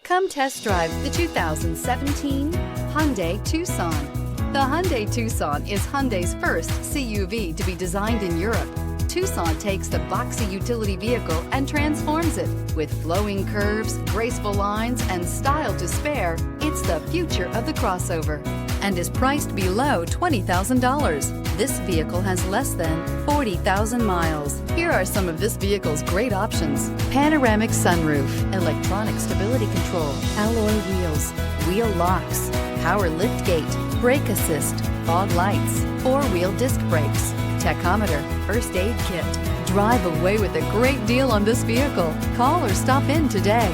Come test drive the 2017 Hyundai Tucson. The Hyundai Tucson is Hyundai's first CUV to be designed in Europe. Tucson takes the boxy utility vehicle and transforms it. With flowing curves, graceful lines, and style to spare, it's the future of the crossover and is priced below $20,000. This vehicle has less than 40,000 miles. Here are some of this vehicle's great options: panoramic sunroof, electronic stability control, alloy wheels, wheel locks, power liftgate, brake assist, fog lights, four-wheel disc brakes, tachometer, first aid kit. Drive away with a great deal on this vehicle. Call or stop in today.